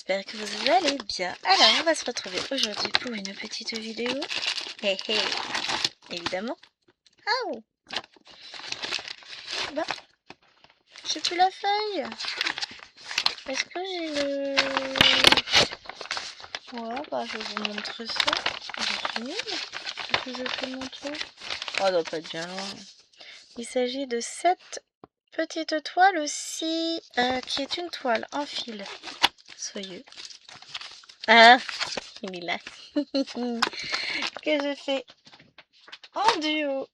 j'espère que vous allez bien. Alors, on va se retrouver aujourd'hui pour une petite vidéo. Hé hé, évidemment. Ah oh. Bah, j'ai plus la feuille. Est-ce que j'ai le... Ouais, bah je vais vous montrer ça. Je suis nulle. Qu'est-ce que je fais montrer? Oh, ça doit pas être bien loin. Il s'agit de cette petite toile aussi, qui est une toile en fil soyeux. Ah, il est là. Que je fais en duo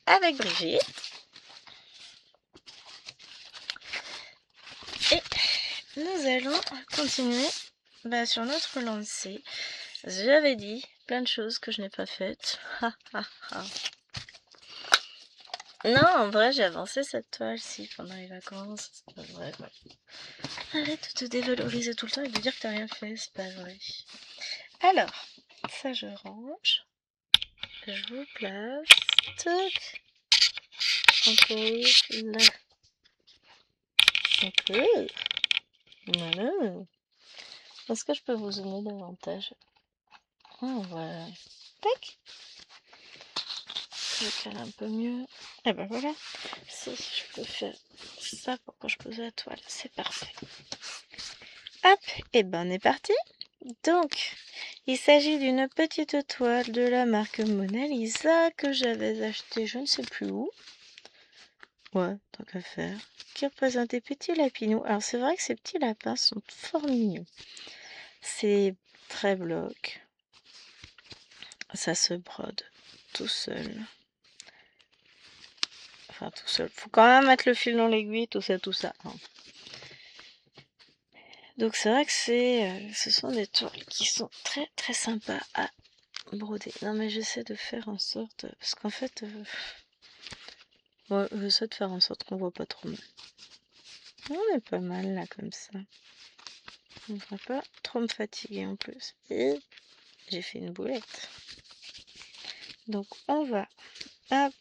avec Brigitte. Et nous allons continuer sur notre lancée. J'avais dit plein de choses que je n'ai pas faites. Non, en vrai, j'ai avancé cette toile-ci pendant les vacances. C'est pas vrai. Arrête de te dévaloriser tout le temps et de dire que t'as rien fait. C'est pas vrai. Alors, ça je range. Je vous place. Toc. Encore là. Encore. Voilà. Est-ce que je peux vous zoomer davantage? Ah, voilà. Tac. Je cale un peu mieux. Et ben voilà. Si je peux faire ça pour quand je pose la toile, c'est parfait. Hop, et ben on est parti. Donc, il s'agit d'une petite toile de la marque Mona Lisa que j'avais achetée je ne sais plus où. Ouais, tant qu'à faire. Qui représente des petits lapinous. Alors c'est vrai que ces petits lapins sont fort mignons. C'est très bloc. Ça se brode tout seul. Enfin tout seul. Faut quand même mettre le fil dans l'aiguille, tout ça, tout ça. Hein. Donc c'est vrai que ce sont des toiles qui sont très très sympas à broder. Non mais j'essaie de faire en sorte... Parce qu'en fait... ouais, j'essaie de faire en sorte qu'on voit pas trop mal. On est pas mal là comme ça. On ne va pas trop me fatiguer en plus. Et j'ai fait une boulette. Donc on va... Hop.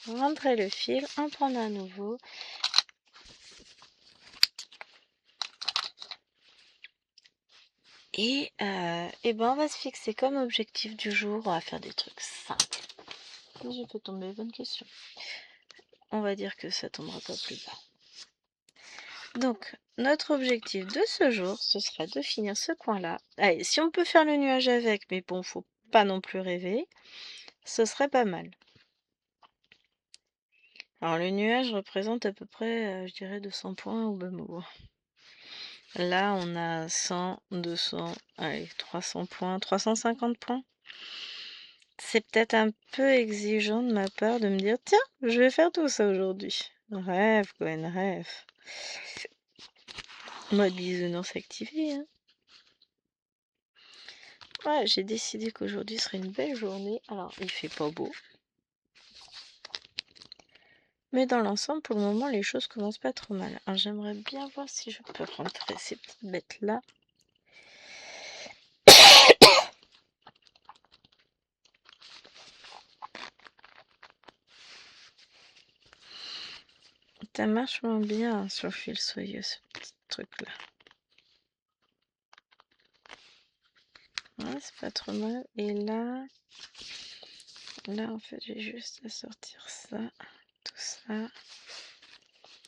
Rentrer le fil, en prendre un nouveau. Et ben on va se fixer comme objectif du jour, on va faire des trucs simples. J'ai fait tomber, bonne question. On va dire que ça tombera pas plus bas. Donc, notre objectif de ce jour, ce sera de finir ce coin-là. Allez, si on peut faire le nuage avec, mais bon, faut pas non plus rêver, ce serait pas mal. Alors, le nuage représente à peu près, je dirais, 200 points au bas mot. Là, on a 100, 200, allez, 300 points, 350 points. C'est peut-être un peu exigeant de ma part de me dire, tiens, je vais faire tout ça aujourd'hui. Rêve, Gwen, rêve. Mode bisounours activé, hein. Ouais, j'ai décidé qu'aujourd'hui serait une belle journée. Alors, il fait pas beau. Mais dans l'ensemble, pour le moment, les choses commencent pas trop mal. Alors, j'aimerais bien voir si je peux rentrer ces petites bêtes-là. Ça marche moins bien sur le fil soyeux, ce petit truc-là. Ouais, c'est pas trop mal. Et là, en fait, j'ai juste à sortir ça, tout ça.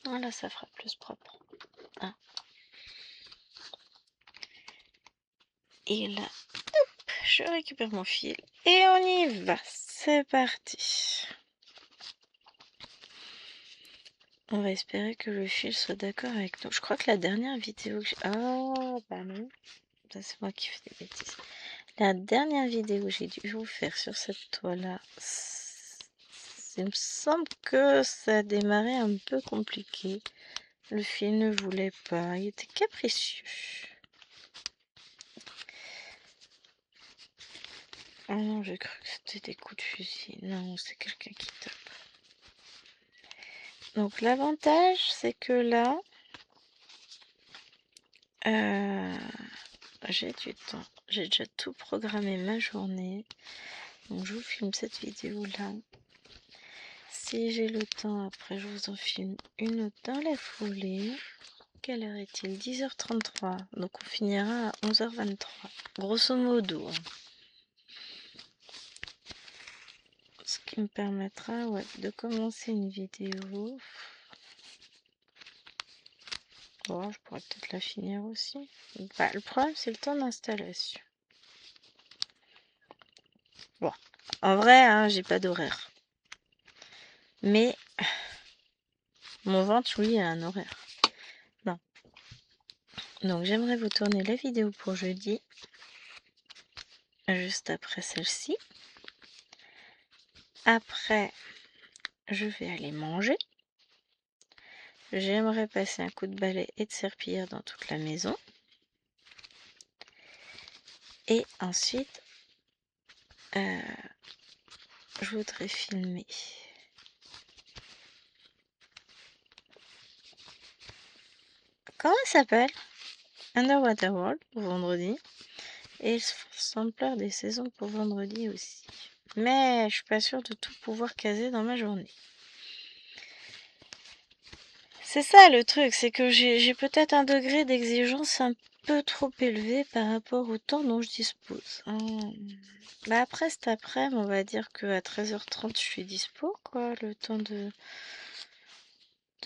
Voilà, ça fera plus propre. Ah. Et là, hop, je récupère mon fil et on y va. C'est parti. On va espérer que le fil soit d'accord avec nous. Je crois que la dernière vidéo que j'ai... Ah, bah non. Ça, c'est moi qui fais des bêtises. La dernière vidéo que j'ai dû vous faire sur cette toile-là, il me semble que ça a démarré un peu compliqué. Le fil ne voulait pas. Il était capricieux. Oh non, j'ai cru que c'était des coups de fusil. Non, c'est quelqu'un qui tape. Donc l'avantage, c'est que là, j'ai du temps. J'ai déjà tout programmé ma journée. Donc je vous filme cette vidéo là. si j'ai le temps, après je vous en filme une autre dans la foulée. Quelle heure est-il? 10h33. Donc on finira à 11h23. Grosso modo. Ce qui me permettra de commencer une vidéo. Bon, je pourrais peut-être la finir aussi. Bah, le problème, c'est le temps d'installation. Bon, en vrai, hein, j'ai pas d'horaire. Mais mon ventre, lui, a un horaire. Non. Donc, j'aimerais vous tourner la vidéo pour jeudi. Juste après celle-ci. Après, je vais aller manger. J'aimerais passer un coup de balai et de serpillière dans toute la maison. Et ensuite, je voudrais filmer. Comment ça s'appelle? Underwater World pour vendredi. Et le sampler des saisons pour vendredi aussi. Mais je suis pas sûre de tout pouvoir caser dans ma journée. C'est ça le truc, c'est que j'ai peut-être un degré d'exigence un peu trop élevé par rapport au temps dont je dispose. Bah après cet après-midi, on va dire qu'à 13h30 je suis dispo, quoi, le temps de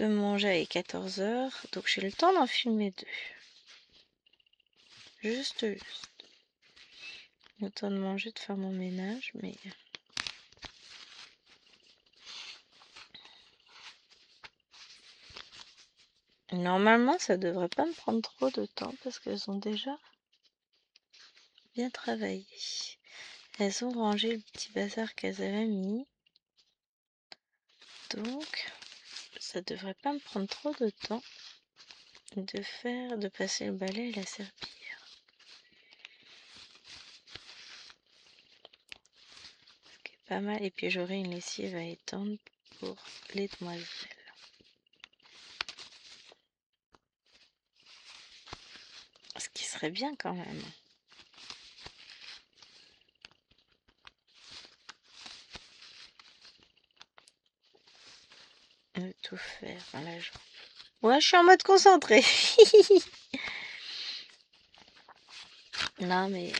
manger à 14h. Donc j'ai le temps d'en filmer 2. Juste. Le temps de manger, de faire mon ménage, mais... Normalement, ça devrait pas me prendre trop de temps parce qu'elles ont déjà bien travaillé. Elles ont rangé le petit bazar qu'elles avaient mis. Donc, ça devrait pas me prendre trop de temps de passer le balai et la serpillière. Ce qui est pas mal. Et puis j'aurai une lessive à étendre pour les demoiselles. Ce qui serait bien quand même. De tout faire dans la journée. Ouais, je suis en mode concentré. Non mais...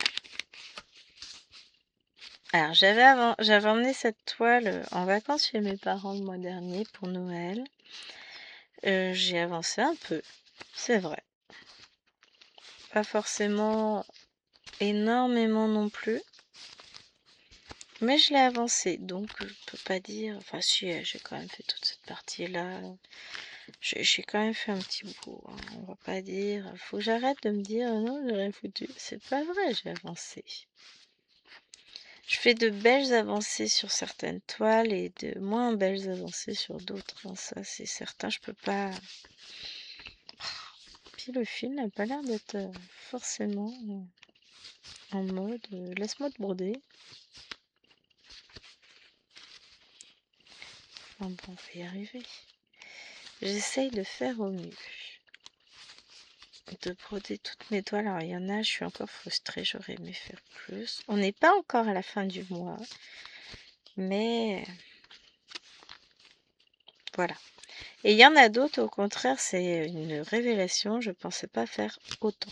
Alors j'avais emmené cette toile en vacances chez mes parents le mois dernier pour Noël. J'ai avancé un peu, c'est vrai. Pas forcément énormément non plus. Mais je l'ai avancé, donc je peux pas dire... Enfin si, j'ai quand même fait toute cette partie-là. J'ai quand même fait un petit bout, hein. On va pas dire... Faut que j'arrête de me dire, non, j'ai rien foutu. C'est pas vrai, j'ai avancé. Je fais de belles avancées sur certaines toiles et de moins belles avancées sur d'autres. Hein, ça, c'est certain, je peux pas... Puis le fil n'a pas l'air d'être forcément en mode laisse-moi te broder. Enfin bon, on va y arriver. J'essaye de faire au mieux. De broder toutes mes toiles. Alors il y en a, je suis encore frustrée, j'aurais aimé faire plus. On n'est pas encore à la fin du mois. Mais voilà. Et il y en a d'autres, au contraire, c'est une révélation. Je pensais pas faire autant.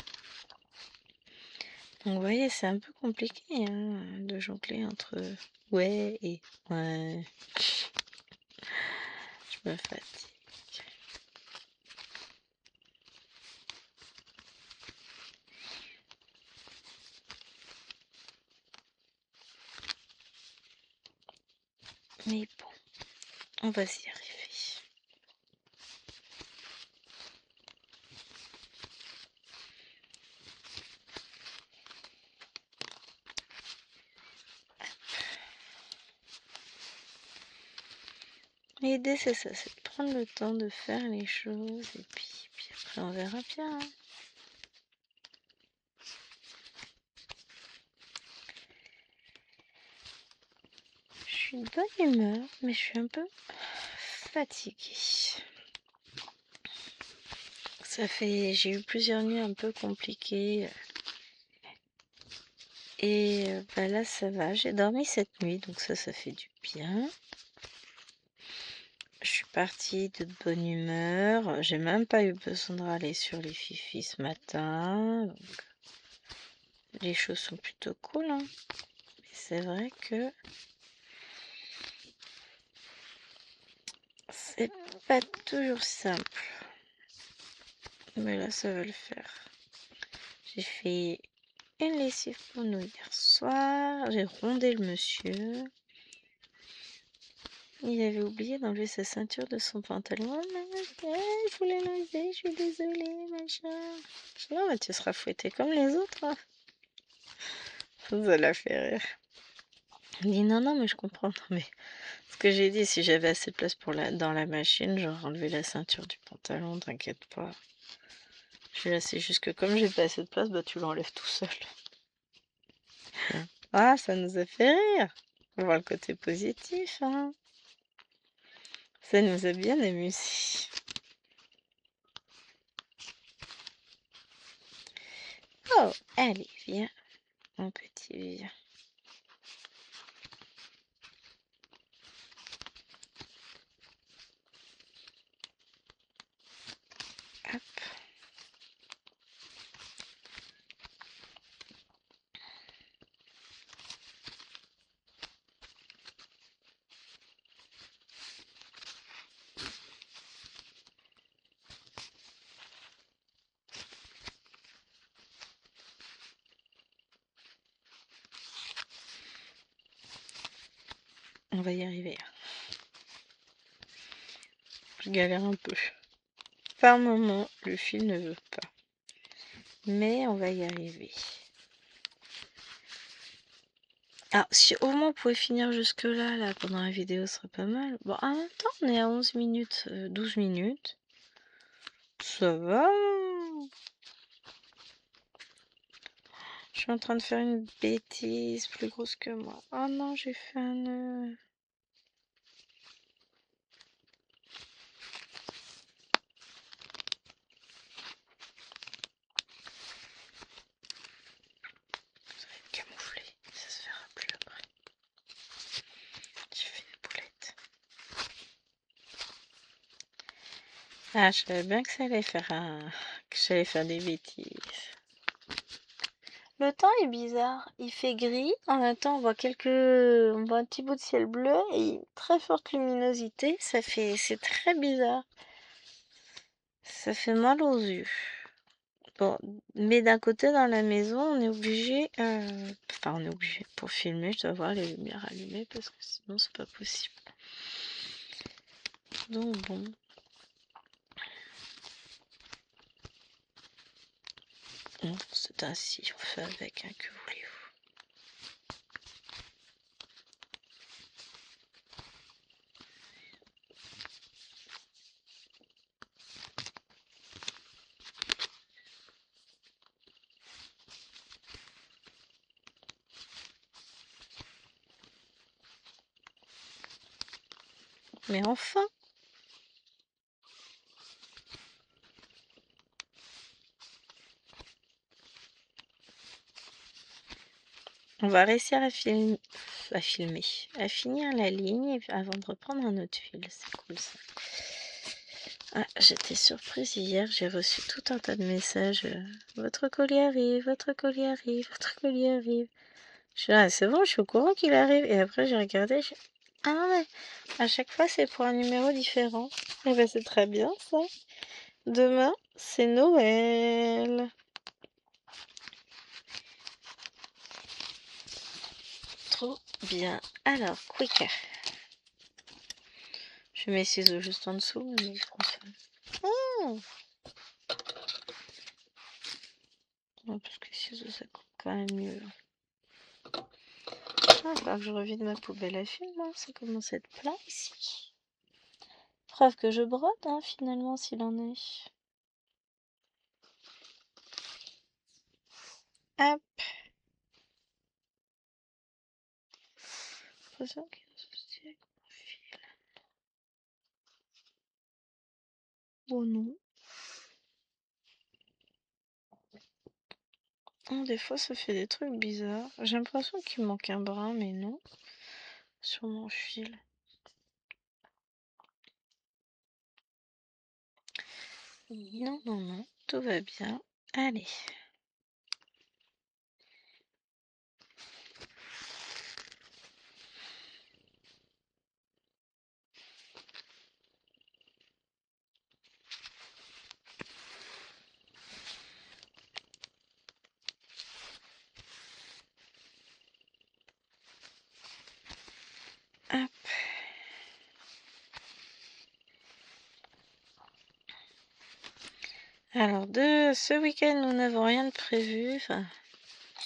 Donc vous voyez, c'est un peu compliqué hein, de jongler entre ouais et ouais. Je me fatigue. Mais bon, on va s'y arriver. L'idée c'est ça, c'est de prendre le temps de faire les choses et puis après on verra bien. Hein. Je suis de bonne humeur, mais je suis un peu fatiguée. J'ai eu plusieurs nuits un peu compliquées. Et bah là ça va, j'ai dormi cette nuit, donc ça fait du bien. Je suis partie de bonne humeur. J'ai même pas eu besoin de râler sur les fifis ce matin. Donc, les choses sont plutôt cool, hein. Mais c'est vrai que c'est pas toujours simple. Mais là, ça va le faire. J'ai fait une lessive pour nous hier soir. J'ai rondé le monsieur. Il avait oublié d'enlever sa ceinture de son pantalon. Je voulais l'enlever, je suis désolée, machin. Non, mais tu seras fouetté comme les autres, hein. Ça l'a fait rire. Il dit non, non, mais je comprends. Non, mais ce que j'ai dit, si j'avais assez de place dans la machine, j'aurais enlevé la ceinture du pantalon, t'inquiète pas. Je là, c'est juste que comme j'ai pas assez de place, bah tu l'enlèves tout seul. Ah, ça nous a fait rire. On va voir le côté positif, hein. Ça nous a bien amusé. Oh, allez, viens, mon petit, viens. Hop. On va y arriver. Je galère un peu. Par moment, le fil ne veut pas. Mais on va y arriver. Ah, si au moins on pouvait finir jusque là, pendant la vidéo, ce serait pas mal. Bon, en même temps, on est à 11 minutes, 12 minutes. Ça va. Je suis en train de faire une bêtise plus grosse que moi. Oh non, j'ai fait un nœud. Camouflé, ça se verra plus après. J'ai fait des boulettes. Ah, je savais bien que ça allait faire que j'allais faire des bêtises. Le temps est bizarre. Il fait gris. En même temps, on voit un petit bout de ciel bleu et une très forte luminosité. C'est très bizarre. Ça fait mal aux yeux. Bon, mais d'un côté, dans la maison, on est obligé, enfin, on est obligé pour filmer. Je dois avoir les lumières allumées parce que sinon, c'est pas possible. Donc bon. Bon, c'est ainsi, on fait avec, hein, que voulez-vous. Mais enfin, on va réussir à filmer, à finir la ligne avant de reprendre un autre fil. C'est cool ça. Ah, j'étais surprise hier, j'ai reçu tout un tas de messages. Votre colis arrive, votre colis arrive, votre colis arrive. Je suis là, c'est bon, je suis au courant qu'il arrive. Et après, j'ai regardé, ah non, mais à chaque fois, c'est pour un numéro différent. Et ben, c'est très bien ça. Demain, c'est Noël. Trop bien. Alors, quick. Je mets mes ciseaux juste en dessous, mais ils seront seuls. Oh, non, parce que les ciseaux, ça coupe quand même mieux. Ah, il va que je revide ma poubelle à fil, moi. Ça commence à être plein ici. Preuve que je brode, hein, finalement, s'il en est. Hop. J'ai l'impression qu'il y a un souci avec mon fil. Oh non. Oh, des fois, ça fait des trucs bizarres. J'ai l'impression qu'il manque un brin, mais non. Sur mon fil. Non, non, non, tout va bien. Allez. Hop. Alors, ce week-end, nous n'avons rien de prévu. Enfin,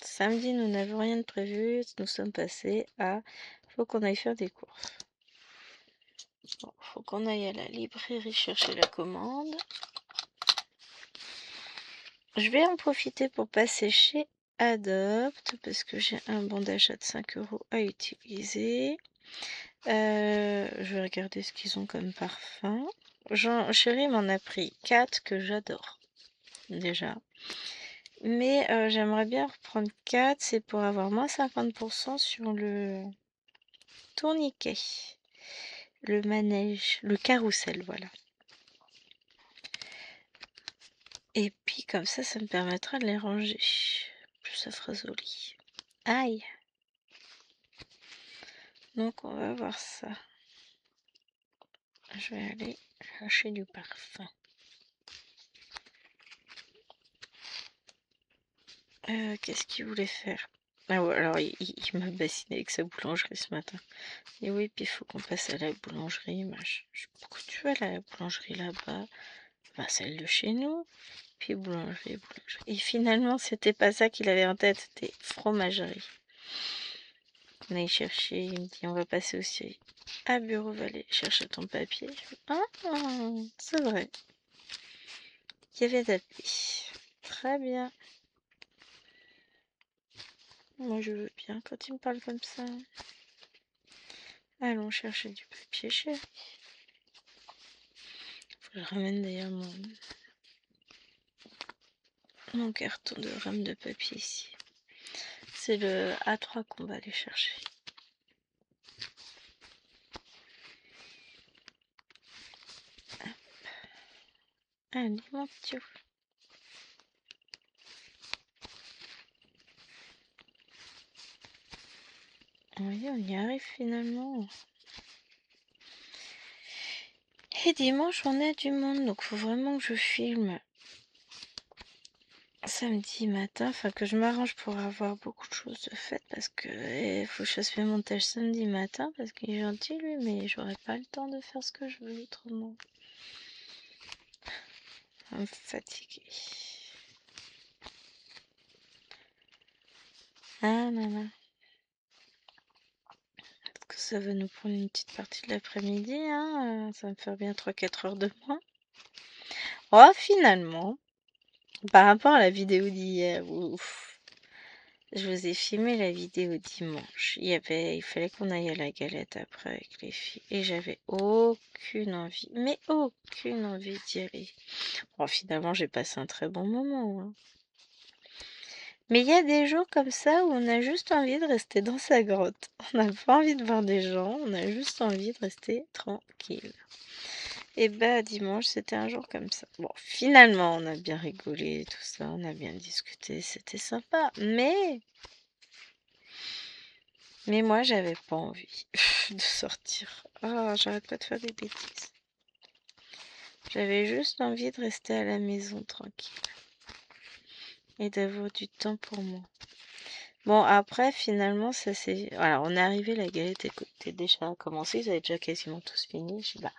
samedi, nous n'avons rien de prévu. Nous sommes passés à... Faut qu'on aille faire des courses. Bon, faut qu'on aille à la librairie chercher la commande. Je vais en profiter pour passer chez Adopt parce que j'ai un bon d'achat de 5 € à utiliser. Je vais regarder ce qu'ils ont comme parfum. Chérie m'en a pris 4 que j'adore déjà. Mais j'aimerais bien reprendre 4, c'est pour avoir moins 50% sur le tourniquet, le manège, le carrousel, voilà. Et puis comme ça me permettra de les ranger. Plus ça fera joli. Aïe! Donc on va voir ça. Je vais aller chercher du parfum. Qu'est-ce qu'il voulait faire? Ah ouais, alors il m'a bassiné avec sa boulangerie ce matin. Et oui, puis il faut qu'on passe à la boulangerie. Pourquoi tu vas à la boulangerie là-bas? Bah, celle de chez nous. Puis boulangerie. Et finalement, c'était pas ça qu'il avait en tête, c'était fromagerie. On aille chercher, il me dit on va passer aussi à Bureau Vallée chercher ton papier. Ah, c'est vrai. Il y avait tapé. Très bien. Moi je veux bien quand il me parle comme ça. Allons chercher du papier chéri. Faut que je ramène d'ailleurs mon carton de rame de papier ici. C'est le A3 qu'on va aller chercher. Allez mon petit. Oui, on y arrive finalement. Et dimanche, on a du monde, donc faut vraiment que je filme samedi matin, enfin que je m'arrange pour avoir beaucoup de choses de faites parce que faut que je fasse mes montages samedi matin parce qu'il est gentil lui, mais j'aurai pas le temps de faire ce que je veux autrement. Ça me fatigue. Ah nana. Parce que ça va nous prendre une petite partie de l'après-midi, hein. Ça va me faire bien 3-4 heures de moins. Oh finalement, par rapport à la vidéo d'hier, ouf. Je vous ai filmé la vidéo dimanche. Il fallait qu'on aille à la galette après avec les filles. Et j'avais aucune envie, mais aucune envie d'y aller. Bon, finalement, j'ai passé un très bon moment, hein. Mais il y a des jours comme ça où on a juste envie de rester dans sa grotte. On n'a pas envie de voir des gens, on a juste envie de rester tranquille. Et bah dimanche, c'était un jour comme ça. Bon, finalement, on a bien rigolé, tout ça, on a bien discuté, c'était sympa. Mais moi, j'avais pas envie de sortir. Oh, j'arrête pas de faire des bêtises. J'avais juste envie de rester à la maison tranquille. Et d'avoir du temps pour moi. Bon, après, finalement, ça c'est... Voilà, on est arrivé, la galette était déjà commencée, ils avaient déjà quasiment tous fini. Je dis, bah,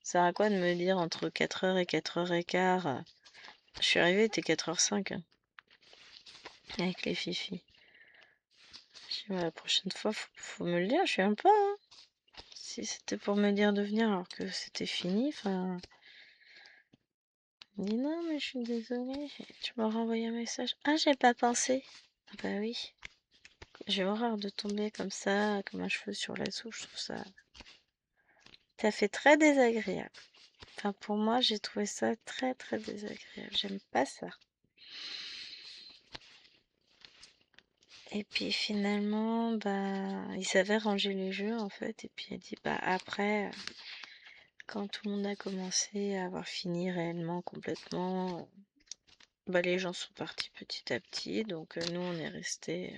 ça sert à quoi de me dire entre 4h et 4h15? Je suis arrivée, il était 4h05, hein, avec les fifis. Je dis, bah, la prochaine fois, faut me le dire, je suis un peu, hein. Si c'était pour me dire de venir alors que c'était fini, enfin... Il dit non, mais je suis désolée, tu m'auras envoyé un message. Ah, j'ai pas pensé. Ah bah oui. J'ai horreur de tomber comme ça, comme un cheveu sur la soupe, je trouve ça tout à fait très désagréable. Enfin, pour moi, j'ai trouvé ça très très désagréable. J'aime pas ça. Et puis finalement, bah, il savait ranger les jeux en fait. Et puis il a dit, bah après, quand tout le monde a commencé à avoir fini réellement, complètement, bah, les gens sont partis petit à petit, donc nous on est restés.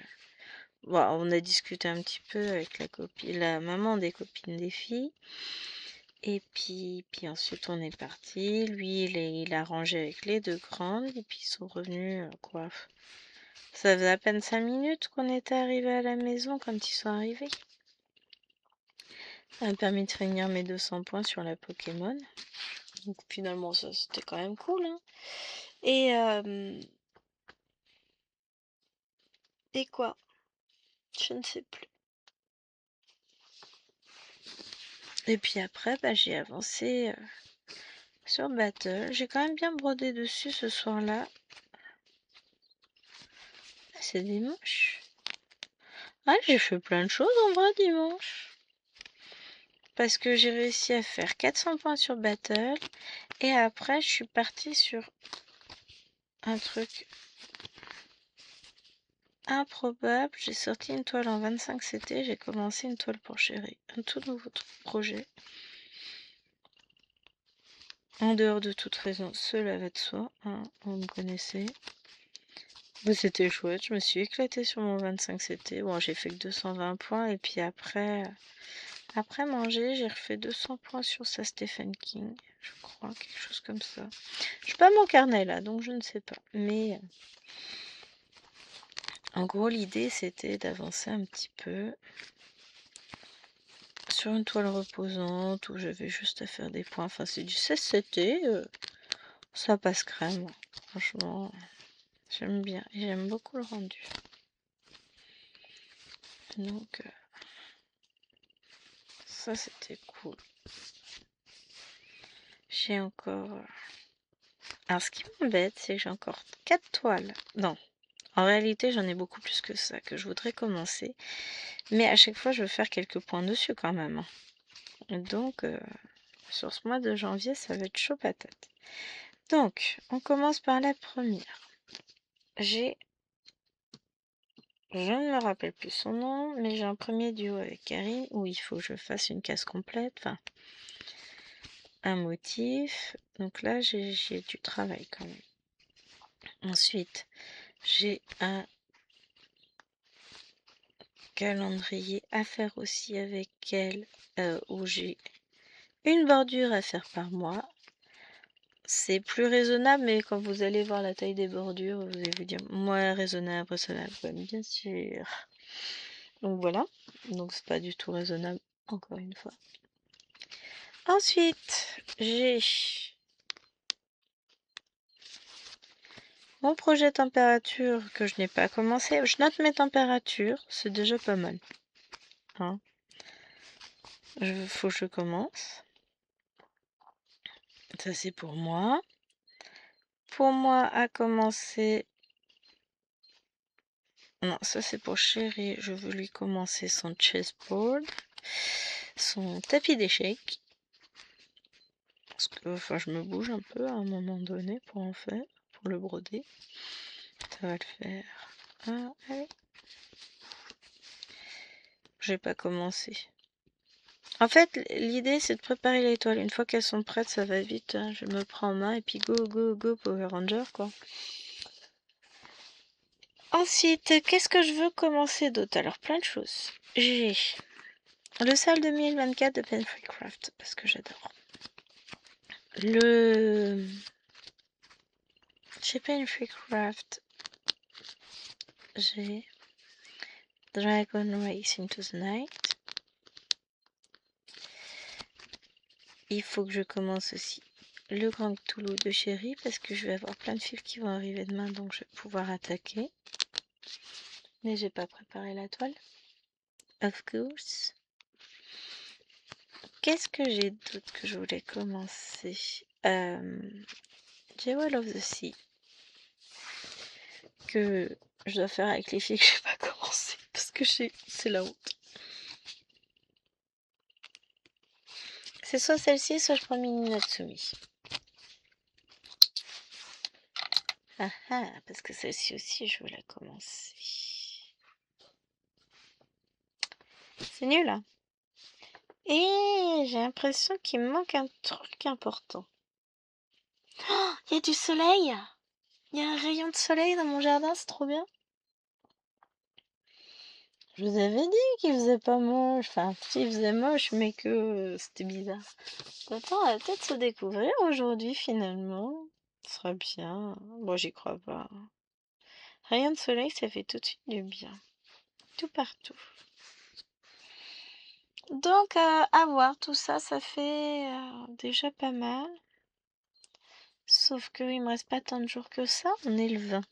Bon, on a discuté un petit peu avec la maman des copines des filles. Et puis ensuite on est parti. Lui, il a rangé avec les deux grandes. Et puis ils sont revenus, quoi. Ça faisait à peine 5 minutes qu'on était arrivé à la maison quand ils sont arrivés. Ça m'a permis de finir mes 200 points sur la Pokémon. Donc finalement, ça c'était quand même cool, hein. Et quoi? Je ne sais plus. Et puis après, bah, j'ai avancé sur Battle. J'ai quand même bien brodé dessus ce soir-là. Ah, c'est dimanche. Ah, j'ai fait plein de choses en vrai dimanche. Parce que j'ai réussi à faire 400 points sur Battle. Et après, je suis partie sur un truc improbable. J'ai sorti une toile en 25 CT. J'ai commencé une toile pour Chéri. Un tout nouveau projet. En dehors de toute raison, cela va de soi. Hein, vous me connaissez. Mais c'était chouette. Je me suis éclatée sur mon 25 CT. Bon, j'ai fait que 220 points. Et puis après manger, j'ai refait 200 points sur sa Stephen King. Je crois, quelque chose comme ça. Je n'ai pas mon carnet là, donc je ne sais pas. Mais en gros, l'idée c'était d'avancer un petit peu sur une toile reposante où j'avais juste à faire des points. Enfin, c'est du 16 CT. Ça passe crème. Franchement, j'aime bien. Et j'aime beaucoup le rendu. Donc, ça c'était cool. J'ai encore. Alors, ce qui m'embête, c'est que j'ai encore 4 toiles. Non. En réalité, j'en ai beaucoup plus que ça, que je voudrais commencer. Mais à chaque fois, je veux faire quelques points dessus quand même, hein. Donc, sur ce mois de janvier, ça va être chaud patate. Donc, on commence par la première. Je ne me rappelle plus son nom, mais j'ai un premier duo avec Karine où il faut que je fasse une case complète, enfin, un motif. Donc là, j'ai du travail quand même. Ensuite, j'ai un calendrier à faire aussi avec elle, où j'ai une bordure à faire par mois. C'est plus raisonnable, mais quand vous allez voir la taille des bordures, vous allez vous dire, moi, raisonnable, ouais, bien sûr. Donc voilà, donc c'est pas du tout raisonnable, encore une fois. Ensuite, j'ai mon projet température que je n'ai pas commencé. Je note mes températures, c'est déjà pas mal. Hein. Faut que je commence. Ça c'est pour moi. Pour moi, à commencer. Non, ça c'est pour Chéri. Je veux lui commencer son chessboard, son tapis d'échecs. Parce que, enfin, je me bouge un peu à un moment donné pour en faire, pour le broder. Ça va le faire. Ah, allez. J'ai pas commencé. En fait, l'idée c'est de préparer les toiles. Une fois qu'elles sont prêtes, ça va vite. Hein. Je me prends en main et puis go, go, go Power Ranger, quoi. Ensuite, qu'est-ce que je veux commencer d'autre? Alors, plein de choses. J'ai le Salle 2024 de Pen Free Craft, parce que j'adore. Chez Pen Free Craft, j'ai Dragon Race into the Night. Il faut que je commence aussi le Grand Cthulhu de Chéri, parce que je vais avoir plein de fils qui vont arriver demain, donc je vais pouvoir attaquer. Mais j'ai pas préparé la toile. Of course. Qu'est-ce que j'ai d'autre que je voulais commencer? Jewel of the Sea. Que je dois faire avec les filles que j'ai pas commencé. Parce que c'est la honte. C'est soit celle-ci, soit je prends Mini Natsumi. Ah ah, parce que celle-ci aussi, je veux la commencer. C'est nul, hein. Et j'ai l'impression qu'il me manque un truc important. Oh, il y a du soleil! Il y a un rayon de soleil dans mon jardin, c'est trop bien. Je vous avais dit qu'il faisait pas moche. Enfin, s'il faisait moche, mais que c'était bizarre. Attends, on va peut-être se découvrir aujourd'hui finalement. Ce sera bien. Bon, j'y crois pas. Rayon de soleil, ça fait tout de suite du bien. Tout partout. Donc, à voir, tout ça, ça fait déjà pas mal. Sauf qu'il me reste pas tant de jours que ça, on est le 20.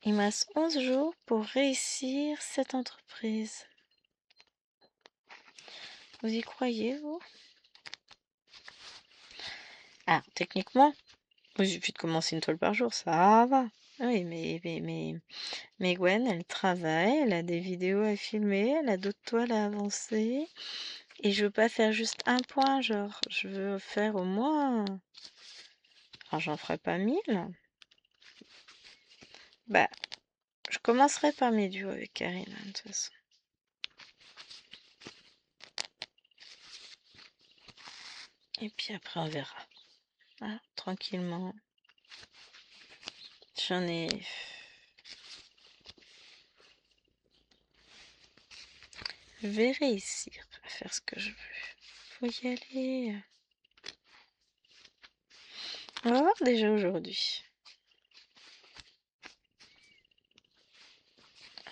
Il me reste 11 jours pour réussir cette entreprise. Vous y croyez, vous? Ah, techniquement, il suffit de commencer une toile par jour, ça va. Oui, mais Gwen, elle travaille, elle a des vidéos à filmer, elle a d'autres toiles à avancer. Et je veux pas faire juste un point, genre, je veux faire au moins... Enfin, j'en ferai pas 1000. Bah, je commencerai par mes duos avec Karine, de toute façon. Et puis après, on verra. Ah, tranquillement. J'en ai... Je vais réussir à faire ce que je veux. Faut y aller. On va voir déjà aujourd'hui.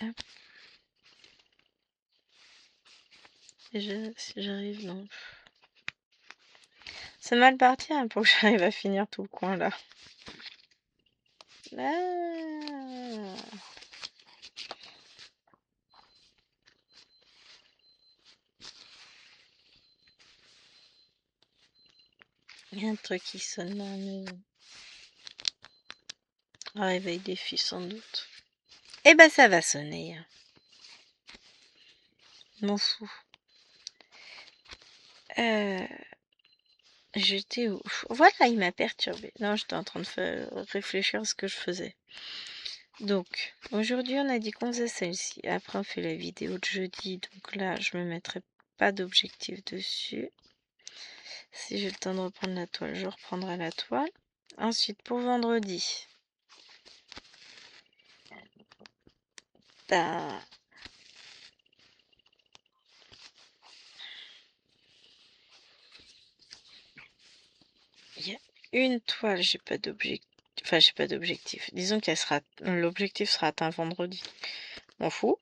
Hop. Déjà, si j'arrive, non. C'est mal parti hein, pour que j'arrive à finir tout le coin là. Ah. Il y a un truc qui sonne dans la maison. Réveil des filles sans doute. Eh ben ça va sonner. M'en fous. J'étais où? Voilà, il m'a perturbé. Non, j'étais en train de réfléchir à ce que je faisais. Donc, aujourd'hui, on a dit qu'on faisait celle-ci. Après, on fait la vidéo de jeudi. Donc là, je me mettrai pas d'objectif dessus. Si j'ai le temps de reprendre la toile, je reprendrai la toile. Ensuite, pour vendredi, t'as... Il y a une toile, j'ai pas d'objectif. Enfin, j'ai pas d'objectif. Disons qu'elle sera... L'objectif sera atteint vendredi. M'en fous.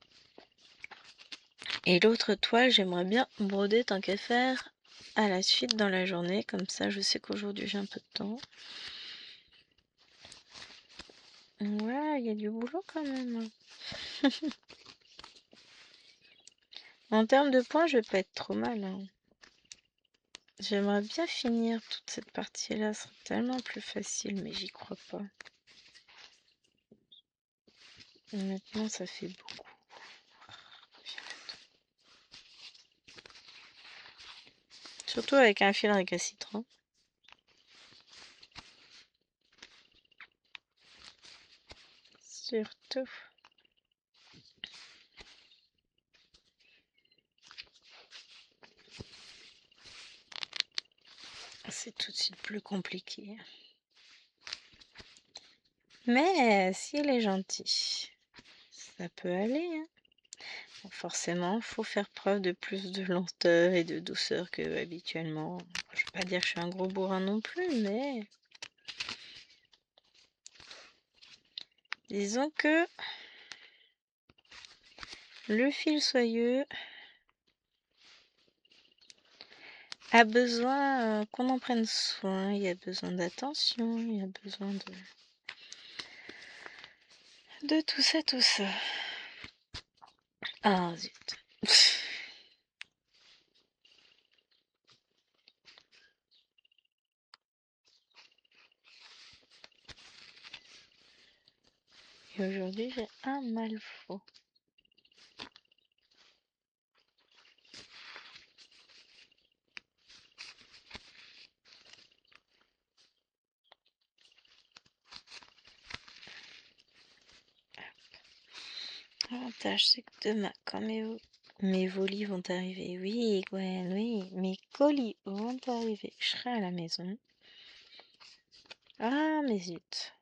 Et l'autre toile, j'aimerais bien broder tant qu'à faire à la suite dans la journée. Comme ça, je sais qu'aujourd'hui, j'ai un peu de temps. Ouais, il y a du boulot quand même. En termes de points, je vais pas être trop mal. Hein. J'aimerais bien finir toute cette partie-là. Ce serait tellement plus facile, mais j'y crois pas. Maintenant, ça fait beaucoup. Surtout avec un fil récalcitrant. Surtout. C'est tout de suite plus compliqué. Mais si elle est gentille, ça peut aller. Hein. Bon, forcément, faut faire preuve de plus de lenteur et de douceur que habituellement. Je vais pas dire que je suis un gros bourrin non plus, mais disons que le fil soyeux a besoin qu'on en prenne soin, il y a besoin d'attention, il y a besoin de tout ça, tout ça. Ah zut. Et aujourd'hui, j'ai un malfaux. L'avantage, c'est que demain, quand Mes volis vont arriver. Oui, Gwen, oui. Mes colis vont arriver. Je serai à la maison. Ah, mais zut.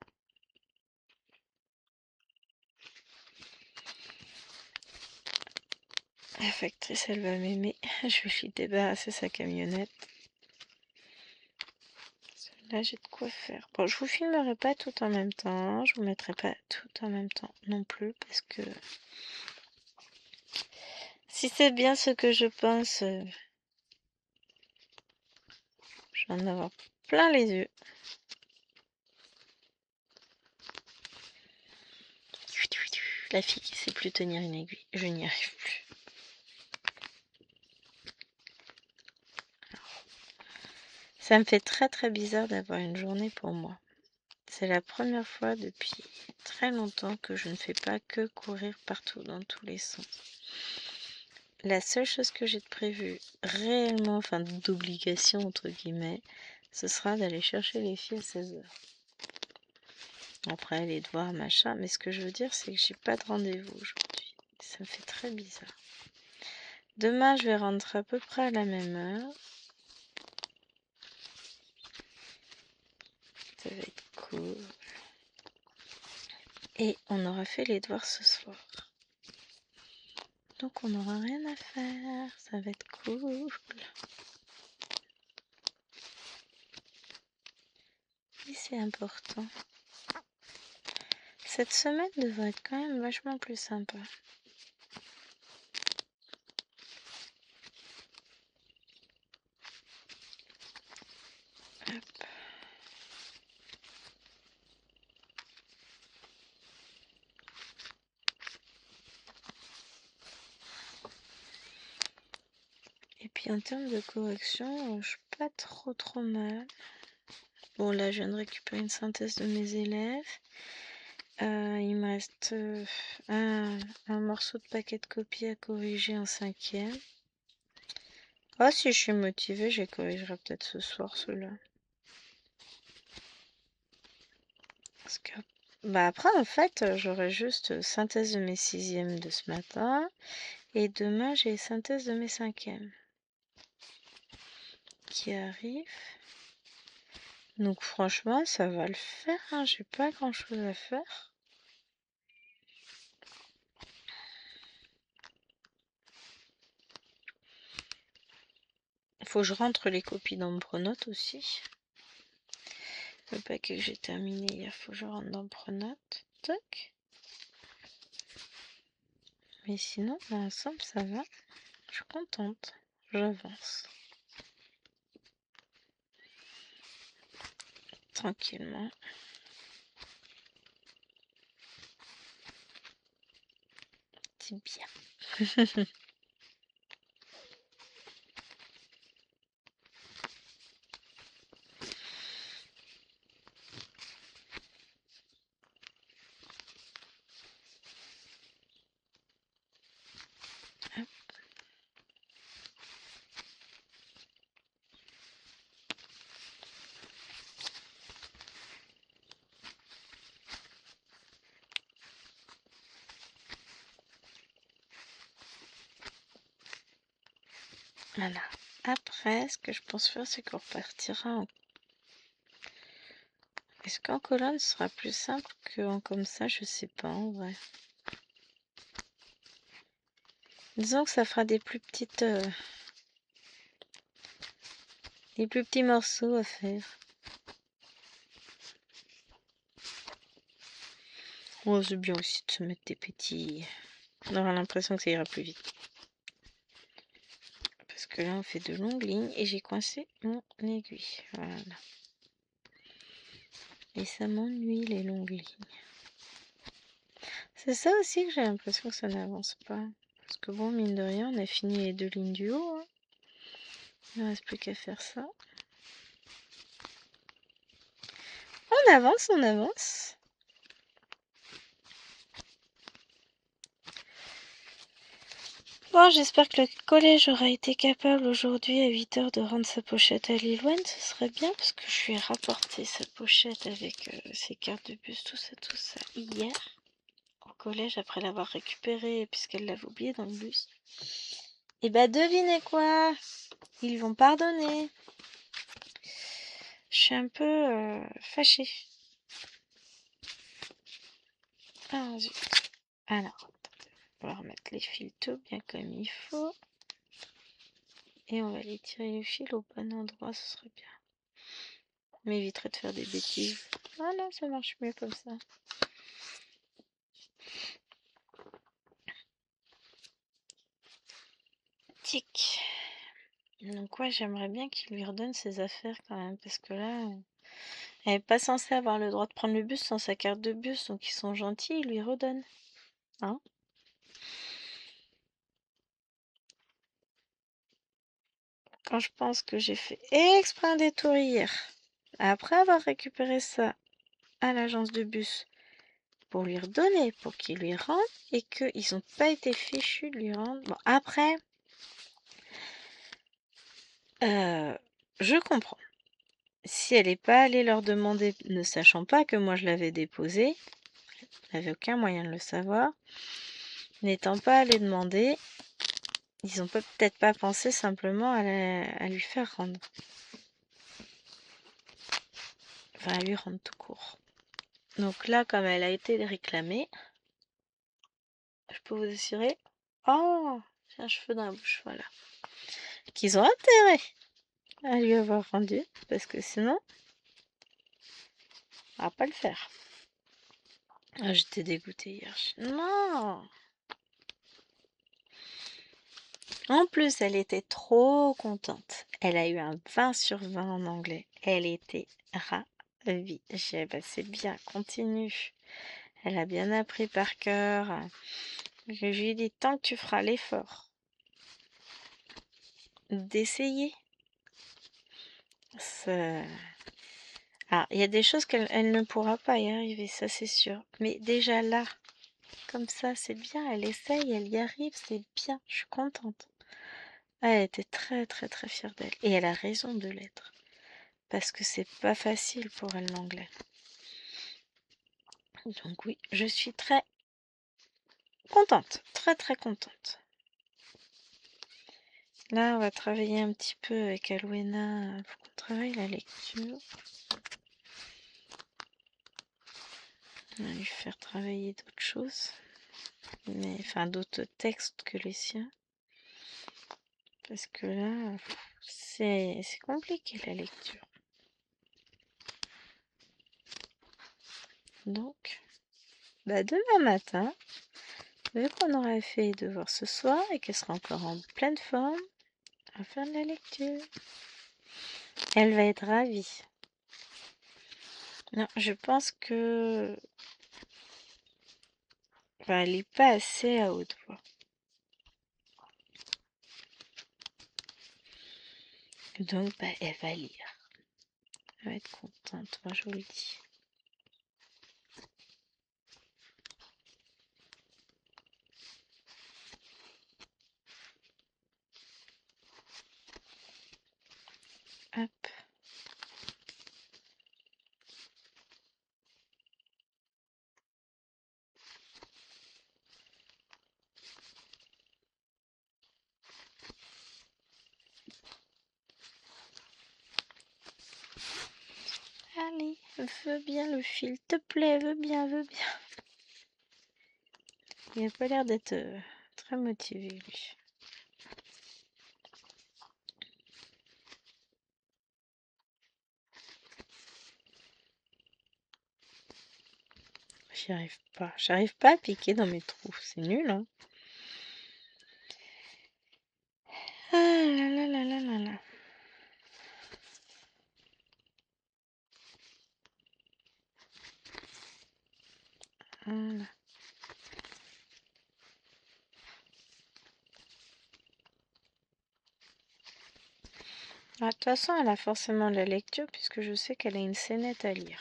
La factrice, elle va m'aimer. Je vais lui débarrasser sa camionnette. Là, j'ai de quoi faire. Bon, je vous filmerai pas tout en même temps. Je vous mettrai pas tout en même temps non plus. Parce que si c'est bien ce que je pense, je vais en avoir plein les yeux. La fille qui sait plus tenir une aiguille. Je n'y arrive plus. Ça me fait très très bizarre d'avoir une journée pour moi. C'est la première fois depuis très longtemps que je ne fais pas que courir partout dans tous les sens. La seule chose que j'ai de prévu réellement, enfin d'obligation entre guillemets, ce sera d'aller chercher les filles à 16h. Après les devoirs, machin, mais ce que je veux dire c'est que j'ai pas de rendez-vous aujourd'hui. Ça me fait très bizarre. Demain je vais rentrer à peu près à la même heure. Ça va être cool. Et on aura fait les devoirs ce soir. Donc on n'aura rien à faire. Ça va être cool. Et c'est important. Cette semaine devrait être quand même vachement plus sympa. Hop. Et puis en termes de correction, je suis pas trop mal. Bon là je viens de récupérer une synthèse de mes élèves. Il me reste un morceau de paquet de copies à corriger en 5e. Ah si je suis motivée, je les corrigerai peut-être ce soir ceux-là. Parce que bah après en fait j'aurai juste synthèse de mes 6e de ce matin. Et demain j'ai synthèse de mes 5e qui arrivent. Donc franchement ça va le faire, hein. J'ai pas grand chose à faire. Faut que je rentre les copies dans Pronote aussi. Le paquet que j'ai terminé hier, faut que je rentre dans Pronote. Toc. Mais sinon, dans l'ensemble, ça va. Je suis contente. J'avance. Tranquillement. C'est bien. Voilà. Après, ce que je pense faire, c'est qu'on repartira en... Est-ce qu'en colonne ce sera plus simple qu'en comme ça? Je sais pas, en vrai. Disons que ça fera des plus petites... des plus petits morceaux à faire. Oh, c'est bien aussi de se mettre des petits... On aura l'impression que ça ira plus vite. Parce que là, on fait de longues lignes et j'ai coincé mon aiguille. Voilà. Et ça m'ennuie, les longues lignes. C'est ça aussi que j'ai l'impression que ça n'avance pas. Parce que bon, mine de rien, on a fini les 2 lignes du haut. Hein. Il ne reste plus qu'à faire ça. On avance, on avance. Bon, j'espère que le collège aura été capable aujourd'hui à 8h de rendre sa pochette à Lilwen. Ce serait bien parce que je lui ai rapporté sa pochette avec ses cartes de bus, tout ça, hier. Au collège après l'avoir récupérée puisqu'elle l'avait oublié dans le bus. Et bah devinez quoi? Ils vont pardonner. Je suis un peu fâchée. Ah zut. Alors, on va remettre les fils tout bien comme il faut. Et on va aller tirer le fil au bon endroit, ce serait bien. M'éviterait de faire des bêtises. Ah non, ça marche mieux comme ça. Tic. Donc ouais, j'aimerais bien qu'il lui redonne ses affaires quand même, parce que là, elle n'est pas censée avoir le droit de prendre le bus sans sa carte de bus, donc ils sont gentils, ils lui redonnent. Hein? Quand je pense que j'ai fait exprès un détour hier, après avoir récupéré ça à l'agence de bus, pour lui redonner, pour qu'il lui rende, et qu'ils n'ont pas été fichus de lui rendre. Bon, après, je comprends. Si elle n'est pas allée leur demander, ne sachant pas que moi je l'avais déposé, elle n'avait aucun moyen de le savoir, n'étant pas allée demander, ils n'ont peut-être pas pensé simplement à lui faire rendre. Enfin, à lui rendre tout court. Donc là, comme elle a été réclamée, je peux vous assurer... Oh, j'ai un cheveu dans la bouche, voilà. Qu'ils ont intérêt à lui avoir rendu, parce que sinon, on va pas le faire. Ah, j'étais dégoûtée hier. Non! En plus, elle était trop contente. Elle a eu un 20 sur 20 en anglais. Elle était ravie. J'ai dit, bah, c'est bien, continue. Elle a bien appris par cœur. Je lui ai dit, tant que tu feras l'effort d'essayer. Alors, il y a des choses qu'elle ne pourra pas y arriver, ça c'est sûr. Mais déjà là, comme ça, c'est bien. Elle essaye, elle y arrive, c'est bien. Je suis contente. Elle était très très très fière d'elle. Et elle a raison de l'être. Parce que c'est pas facile pour elle l'anglais. Donc oui, je suis très contente. Très très contente. Là, on va travailler un petit peu avec Alwena. Il faut qu'on travaille la lecture. On va lui faire travailler d'autres choses. Mais, enfin, d'autres textes que les siens. Parce que là, c'est compliqué la lecture. Donc, bah demain matin, vu qu'on aura fait les devoirs ce soir et qu'elle sera encore en pleine forme, on va faire de la lecture. Elle va être ravie. Non, je pense que... Enfin, elle n'est pas assez à haute voix. Donc, bah, elle va lire. Elle va être contente, moi je vous le dis. Hop. Allez, veux bien le fil, te plaît, veux bien, veux bien. Il n'a pas l'air d'être très motivé, lui. J'y arrive pas. J'arrive pas à piquer dans mes trous. C'est nul, hein. Ah là là là là là là. Voilà. Ah, de toute façon, elle a forcément de la lecture puisque je sais qu'elle a une scénette à lire.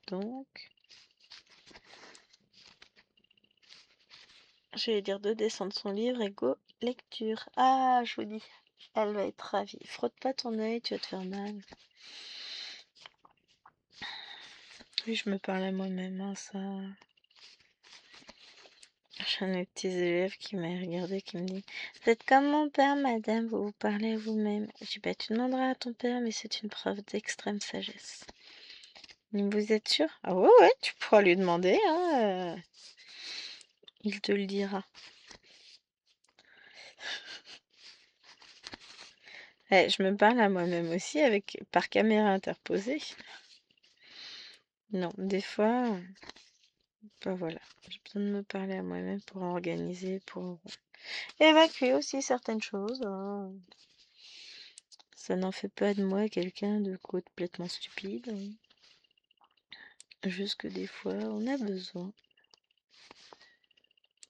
Donc, je vais dire de descendre son livre et go, lecture. Ah, je vous dis, elle va être ravie. Frotte pas ton œil, tu vas te faire mal. Oui, je me parle à moi-même, hein, ça. J'ai un de mes petits élèves qui m'a regardé, qui me dit: Vous êtes comme mon père, madame, vous vous parlez à vous-même. Je dis: Bah, tu demanderas à ton père, mais c'est une preuve d'extrême sagesse. Il me dit: Vous êtes sûr? Ah ouais, ouais, tu pourras lui demander, hein, il te le dira. Je me parle à moi-même aussi par caméra interposée. Non, des fois, bah voilà, j'ai besoin de me parler à moi-même pour organiser, pour évacuer aussi certaines choses, hein. Ça n'en fait pas de moi quelqu'un de complètement stupide, hein. Juste que des fois, on a besoin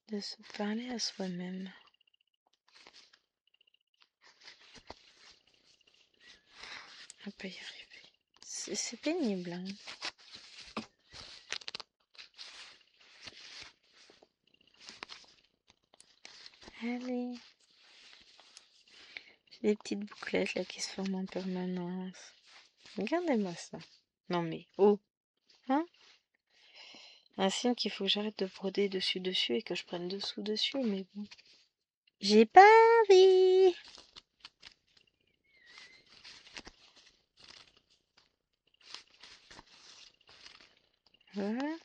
de se parler à soi-même. On peut y arriver. C'est pénible, hein. Allez. J'ai des petites bouclettes là qui se forment en permanence. Regardez-moi ça. Non mais, oh, hein? Un signe qu'il faut que j'arrête de broder dessus et que je prenne dessous dessus, mais bon. J'ai pas envie. Voilà,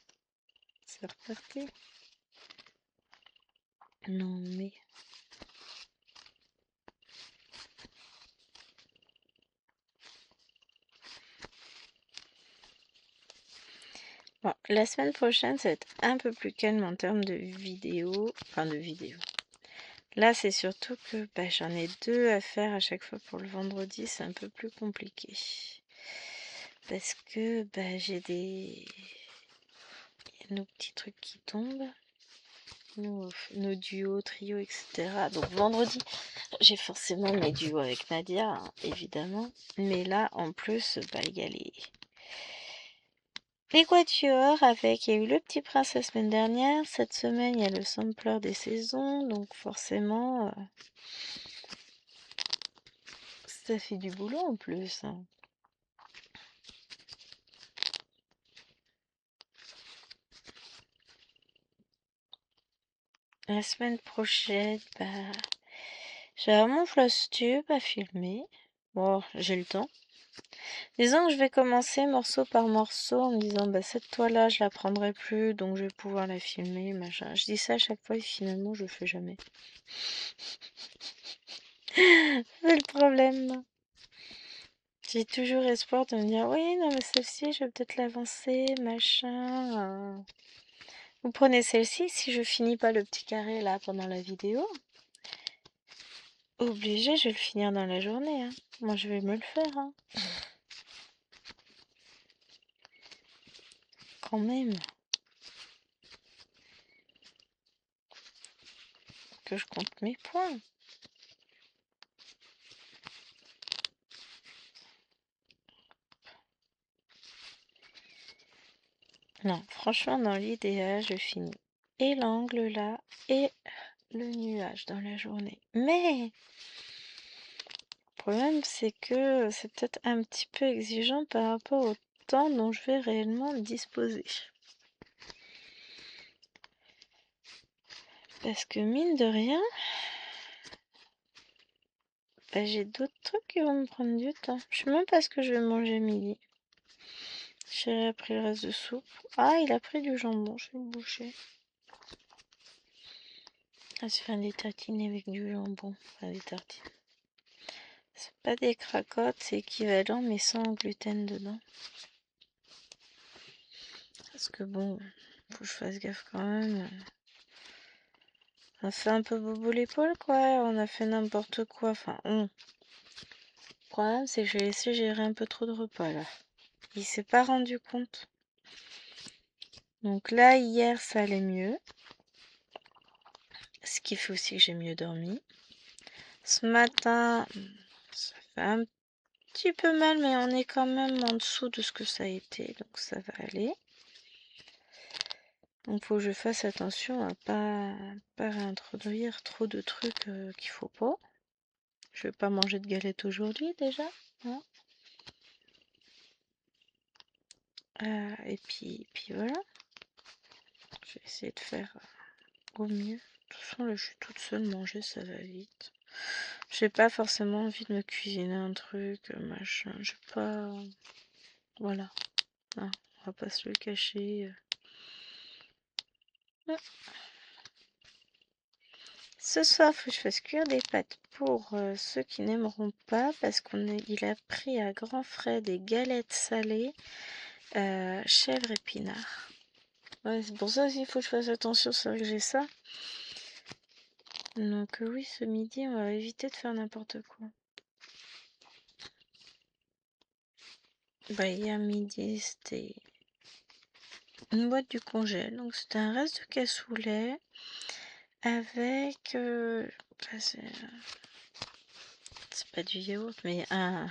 c'est reparti. Non mais... Bon, la semaine prochaine, ça va être un peu plus calme en termes de vidéos. Enfin, de vidéos. Là, c'est surtout que bah, j'en ai 2 à faire à chaque fois pour le vendredi. C'est un peu plus compliqué. Parce que bah, j'ai des... nos petits trucs qui tombent. Nos duos, trios, etc. Donc vendredi, j'ai forcément mes duos avec Nadia, hein, évidemment. Mais là, en plus, bah, il y a les quatuors avec, il y a eu le Petit Prince la semaine dernière. Cette semaine, il y a le sampler des saisons. Donc forcément, ça fait du boulot en plus, hein. La semaine prochaine, bah, j'ai vraiment floss-tube à filmer. Bon, j'ai le temps. Disons que je vais commencer morceau par morceau en me disant, bah, cette toile-là, je la prendrai plus, donc je vais pouvoir la filmer, machin. Je dis ça à chaque fois et finalement, je le fais jamais. C'est le problème. J'ai toujours espoir de me dire, oui, non, mais celle-ci, je vais peut-être l'avancer, machin. Vous prenez celle-ci, si je finis pas le petit carré là pendant la vidéo, obligé, je vais le finir dans la journée, hein. Moi, je vais me le faire, hein. Quand même. Que je compte mes points. Non, franchement, dans l'idéal, je finis et l'angle là et le nuage dans la journée. Mais le problème, c'est que c'est peut-être un petit peu exigeant par rapport au temps dont je vais réellement disposer. Parce que mine de rien, bah, j'ai d'autres trucs qui vont me prendre du temps. Je sais même pas ce que je vais manger midi. Chéri a pris le reste de soupe. Ah, il a pris du jambon, je vais le boucher. Ah, se faire des tartines avec du jambon. Enfin, des tartines. C'est pas des cracottes, c'est équivalent, mais sans gluten dedans. Parce que bon, faut que je fasse gaffe quand même. On fait un peu bobo l'épaule, quoi. On a fait n'importe quoi. Enfin, Le problème, c'est que j'ai laissé gérer un peu trop de repas, là. Il s'est pas rendu compte. Donc là, hier, ça allait mieux. Ce qui fait aussi que j'ai mieux dormi. Ce matin, ça fait un petit peu mal, mais on est quand même en dessous de ce que ça a été. Donc ça va aller. Donc faut que je fasse attention à pas réintroduire trop de trucs qu'il faut pas. Je vais pas manger de galettes aujourd'hui déjà, hein. Et puis voilà. Je vais essayer de faire au mieux. De toute façon, là, je suis toute seule, manger, ça va vite. J'ai pas forcément envie de me cuisiner un truc, machin. J'ai pas... Voilà. Non, on va pas se le cacher. Ce soir, faut que je fasse cuire des pâtes pour ceux qui n'aimeront pas, parce il a pris à grands frais des galettes salées, chèvre épinard. Ouais, c'est pour ça aussi, il faut que je fasse attention, c'est vrai que j'ai ça. Donc oui, ce midi, on va éviter de faire n'importe quoi. Bah, hier midi, c'était une boîte du congèle, donc c'était un reste de cassoulet avec... bah, c'est pas du yaourt, mais un...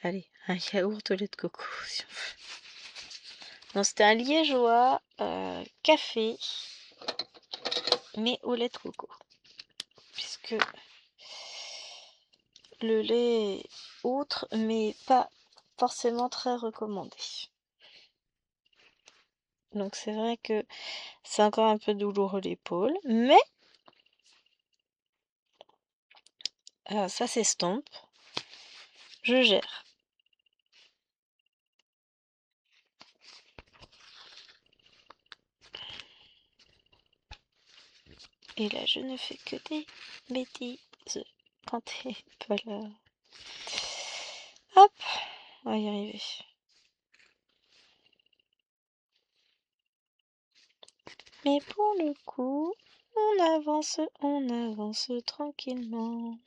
Allez, un yaourt au lait de coco, si on veut. Non, c'était un liégeois café, mais au lait de coco. Puisque le lait est autre, mais pas forcément très recommandé. Donc c'est vrai que c'est encore un peu douloureux l'épaule, mais ça s'estompe. Je gère. Et là, je ne fais que des bêtises quand t'es pas là. Hop, on va y arriver. Mais pour le coup, on avance tranquillement.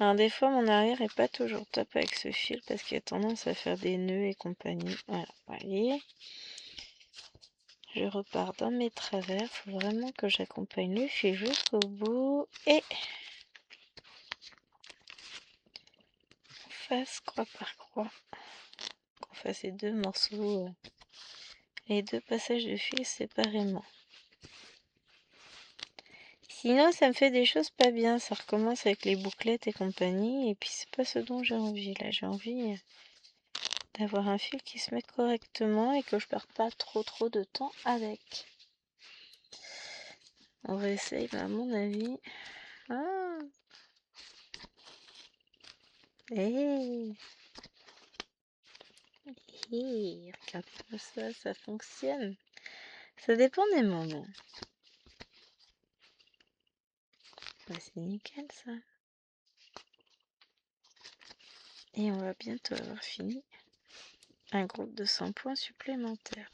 Alors des fois mon arrière est pas toujours top avec ce fil parce qu'il a tendance à faire des nœuds et compagnie. Voilà, voyez. Je repars dans mes travers. Faut vraiment que j'accompagne le fil jusqu'au bout et qu'on fasse croix par croix. Qu'on fasse les deux morceaux, les deux passages de fil séparément. Sinon, ça me fait des choses pas bien. Ça recommence avec les bouclettes et compagnie. Et puis, c'est pas ce dont j'ai envie. Là, j'ai envie d'avoir un fil qui se met correctement et que je perde pas trop de temps avec. On va essayer, mais à mon avis... Ah. Hey. Hey. Regardez ça, ça fonctionne. Ça dépend des moments. Bah, c'est nickel, ça. Et on va bientôt avoir fini un groupe de 100 points supplémentaires.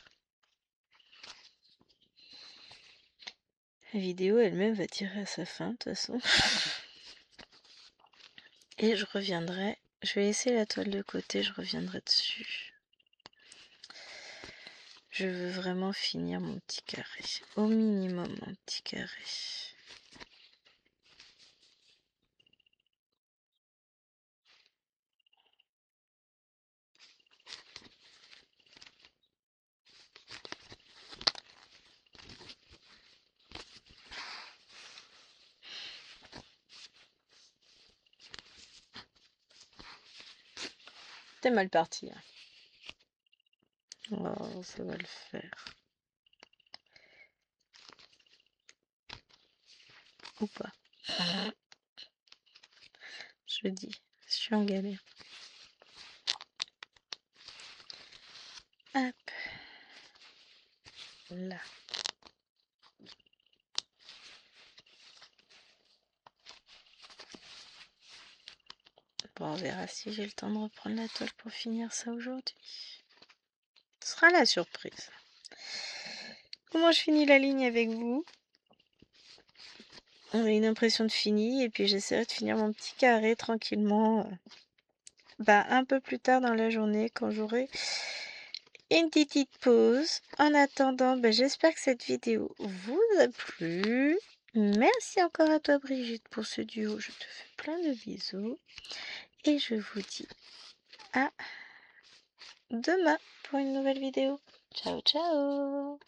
La vidéo elle-même va tirer à sa fin, de toute façon. Et je reviendrai. Je vais laisser la toile de côté, je reviendrai dessus. Je veux vraiment finir mon petit carré. Au minimum, mon petit carré. T'es mal parti. Hein. Oh, ça va le faire. Ou pas. Je dis, je suis en galère. Hop. Là. Bon, on verra si j'ai le temps de reprendre la toile pour finir ça aujourd'hui. Ce sera la surprise. Comment je finis la ligne avec vous? On a une impression de fini et puis j'essaierai de finir mon petit carré tranquillement. Un peu plus tard dans la journée quand j'aurai une petite pause. En attendant, j'espère que cette vidéo vous a plu. Merci encore à toi Brigitte pour ce duo. Je te fais plein de bisous. Et je vous dis à demain pour une nouvelle vidéo. Ciao, ciao!